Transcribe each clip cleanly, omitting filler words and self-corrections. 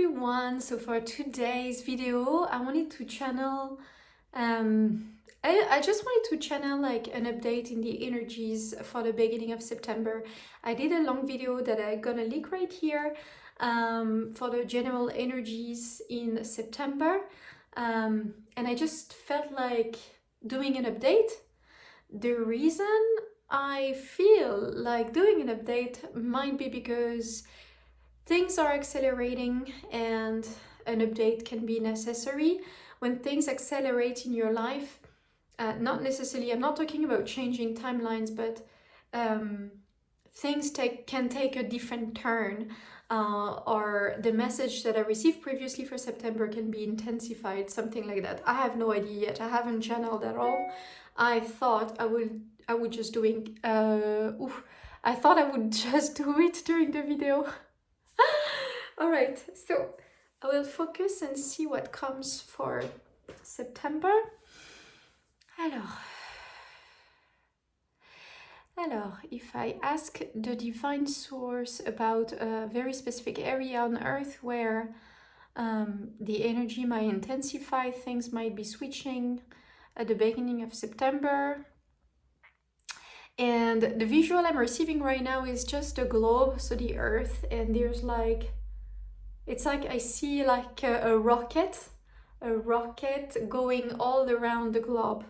everyone. So for today's video, I wanted to channel I just wanted to channel like an update in the energies for the beginning of September. I did a long video that I'm gonna link right here for the general energies in September. And I just felt like doing an update. The reason I feel like doing an update might be because things are accelerating and an update can be necessary. When things accelerate in your life, not necessarily, I'm not talking about changing timelines, but things can take a different turn, or the message that I received previously for September can be intensified, something like that. I have no idea yet. I haven't channeled at all. I thought I would just doing I thought I would just do it during the video. All right, so I will focus and see what comes for September. Alors, if I ask the divine source about a very specific area on Earth where the energy might intensify, things might be switching at the beginning of September. And the visual I'm receiving right now is just a globe, so the Earth, and there's like, it's like I see like a rocket going all around the globe.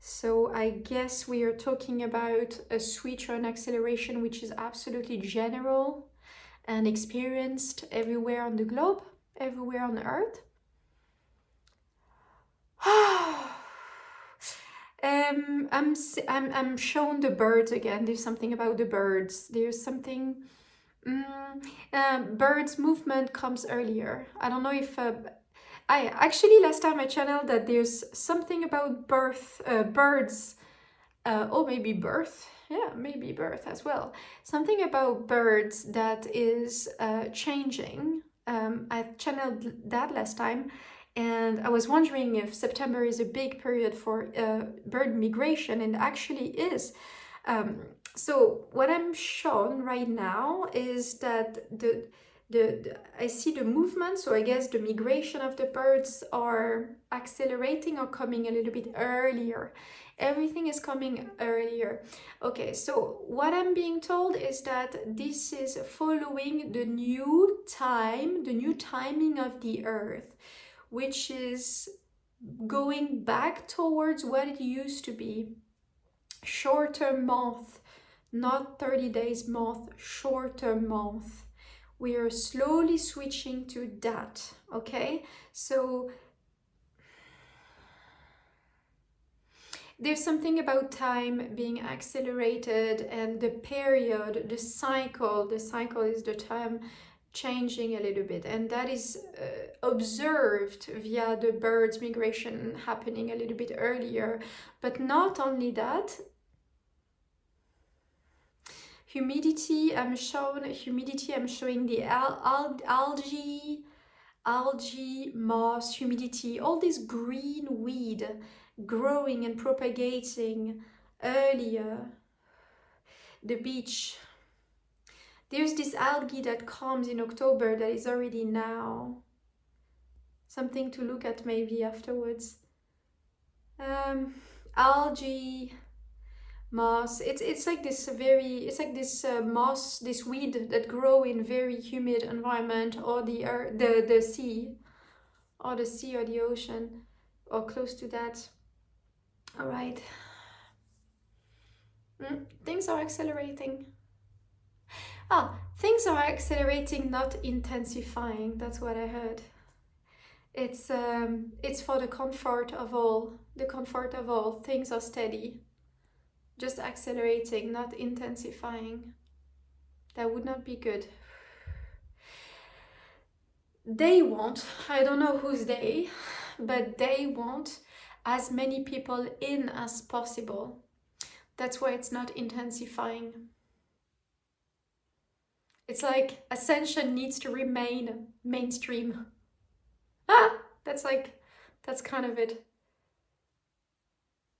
So I guess we are talking about a switch or an acceleration which is absolutely general and experienced everywhere on the globe, everywhere on Earth. I'm shown the birds again. There's something about the birds. There's something. Birds movement comes earlier. I don't know if I actually last time I channeled that there's something about birds, or maybe birth. Yeah, maybe birth as well. Something about birds that is changing. I channeled that last time, and I was wondering if September is a big period for bird migration, and actually is. So what I'm shown right now is that I see the movement, so I guess the migration of the birds are accelerating or coming a little bit earlier. Everything is coming earlier. Okay, so what I'm being told is that this is following the new time, the new timing of the Earth, which is going back towards what it used to be. Shorter month, not 30 days month, shorter month. We are slowly switching to that, okay? So there's something about time being accelerated and the period, the cycle is the time changing a little bit, and that is observed via the birds migration happening a little bit earlier. But not only that, humidity, I'm showing the algae, moss, humidity, all this green weed growing and propagating earlier. The beach. There's this algae that comes in October that is already now. Something to look at maybe afterwards. Algae, moss, it's like this moss, this weed that grow in very humid environment, or the sea or the ocean or close to that. All right. Things are accelerating. Things are accelerating, not intensifying. That's what I heard. It's for the comfort of all. The comfort of all. Things are steady. Just accelerating, not intensifying. That would not be good. They want, I don't know who's they, but they want as many people in as possible. That's why it's not intensifying. It's like ascension needs to remain mainstream. That's kind of it.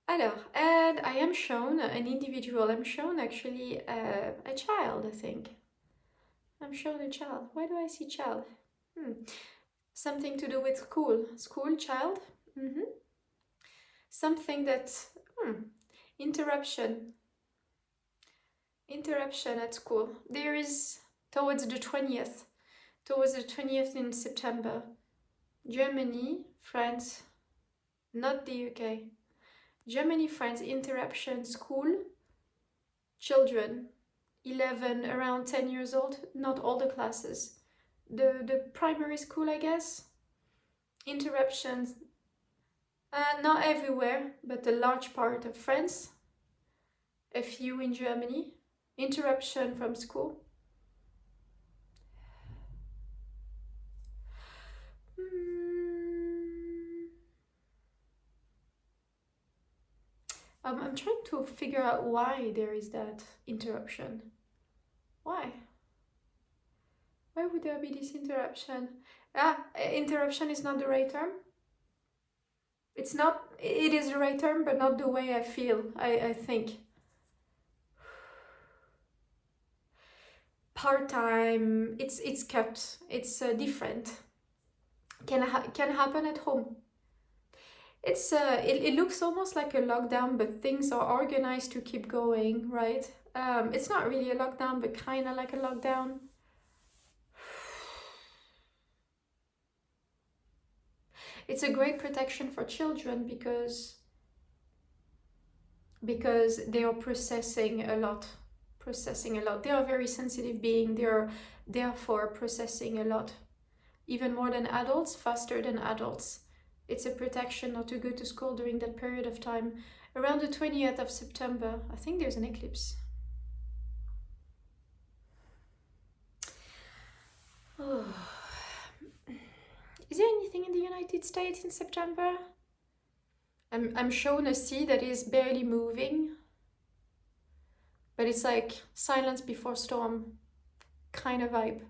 Alors, and I am shown an individual. I'm shown actually a child, I think. I'm shown a child. Why do I see child? Something to do with school. School, child? Something that... Interruption. Interruption at school. There is towards the 20th. Towards the 20th in September. Germany, France, not the UK. Germany, France, interruption, school, children, 11, around 10 years old, not all the classes. The primary school, I guess. Interruptions, not everywhere, but a large part of France. A few in Germany. Interruption from school. I'm trying to figure out why there is that interruption. Why? Why would there be this interruption? Interruption is not the right term? It's not, it is the right term, but not the way I feel, I think. Part-time, it's cut, it's different. Can happen at home. It's it looks almost like a lockdown, but things are organized to keep going, right? It's not really a lockdown, but kind of like a lockdown. It's a great protection for children because they are processing a lot. They are very sensitive beings. They are therefore processing a lot, even more than adults, faster than adults. It's a protection not to go to school during that period of time. Around the 20th of September, I think there's an eclipse. Oh. Is there anything in the United States in September? I'm shown a sea that is barely moving, but it's like silence before storm kind of vibe.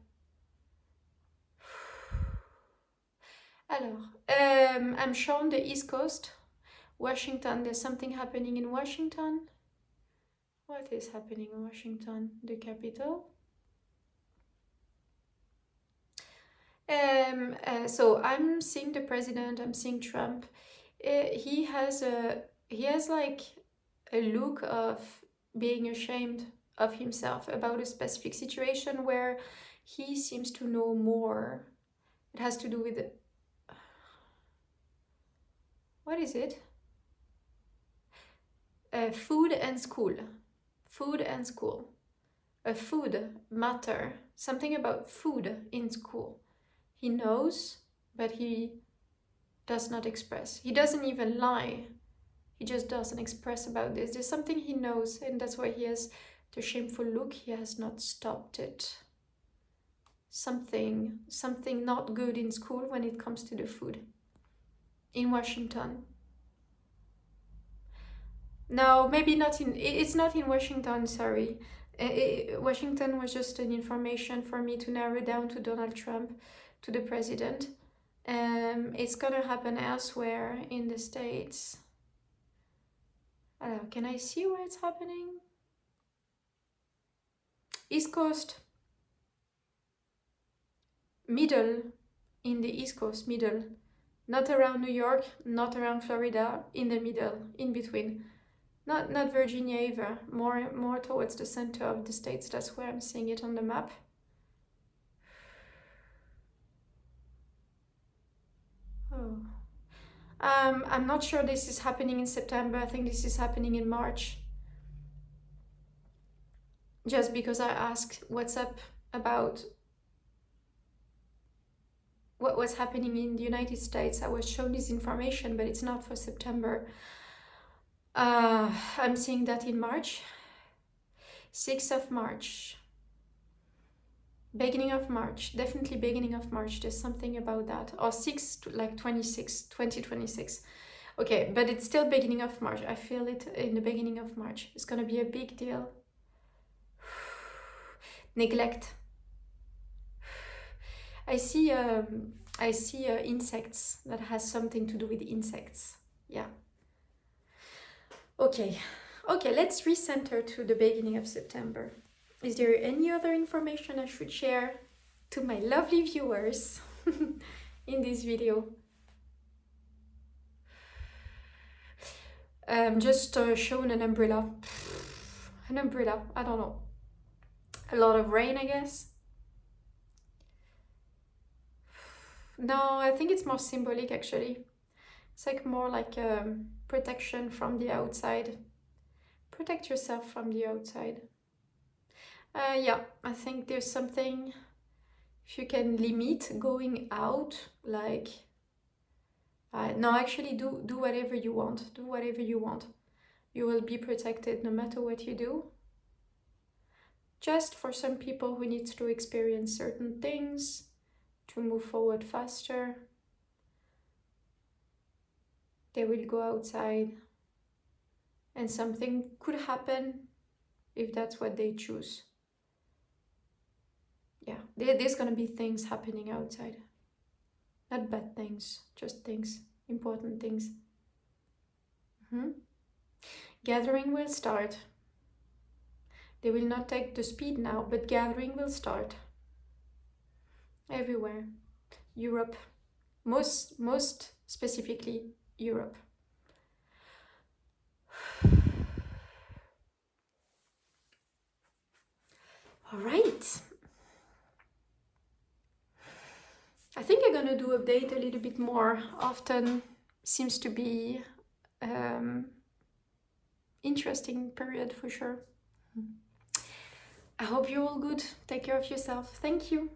Alors, I'm shown the East Coast, Washington. There's something happening in Washington. What is happening in Washington, the capital? So I'm seeing the president. I'm seeing Trump. He has like a look of being ashamed of himself about a specific situation where he seems to know more. It has to do with what is it? Food and school. Food and school. A food matter. Something about food in school. He knows, but he does not express. He doesn't even lie. He just doesn't express about this. There's something he knows, and that's why he has the shameful look. He has not stopped it. Something not good in school when it comes to the food. In Washington. No, maybe not in... It's not in Washington, sorry. Washington was just an information for me to narrow down to Donald Trump, to the president. It's gonna happen elsewhere in the States. Can I see where it's happening? East Coast. Middle. In the East Coast, middle. Not around New York, not around Florida, in the middle, in between. Not Virginia either, more towards the center of the States. That's where I'm seeing it on the map. Oh. I'm not sure this is happening in September. I think this is happening in March. Just because I asked what's up about what was happening in the United States. I was shown this information, but it's not for September. I'm seeing that in March. 6th of March. Beginning of March. Definitely beginning of March. There's something about that. Or 6, like 2026. Okay, but it's still beginning of March. I feel it in the beginning of March. It's gonna be a big deal. Neglect. I see insects. That has something to do with insects. Yeah. Okay, let's recenter to the beginning of September. Is there any other information I should share to my lovely viewers? in this video. Just shown an umbrella. An umbrella, I don't know. A lot of rain, I guess. No, I think it's more symbolic actually. It's like more like protection from the outside. Protect yourself from the outside. Yeah, I think there's something, if you can limit going out, like, no, actually do whatever you want. Do whatever you want. You will be protected no matter what you do. Just for some people who needs to experience certain things to move forward faster, they will go outside and something could happen if that's what they choose. Yeah, there's gonna be things happening outside. Not bad things, just things, important things. Gathering will start. They will not take the speed now, but gathering will start. Everywhere. Europe. Most specifically, Europe. All right. I think I'm gonna do update a little bit more often. Seems to be interesting period for sure. I hope you're all good. Take care of yourself. Thank you.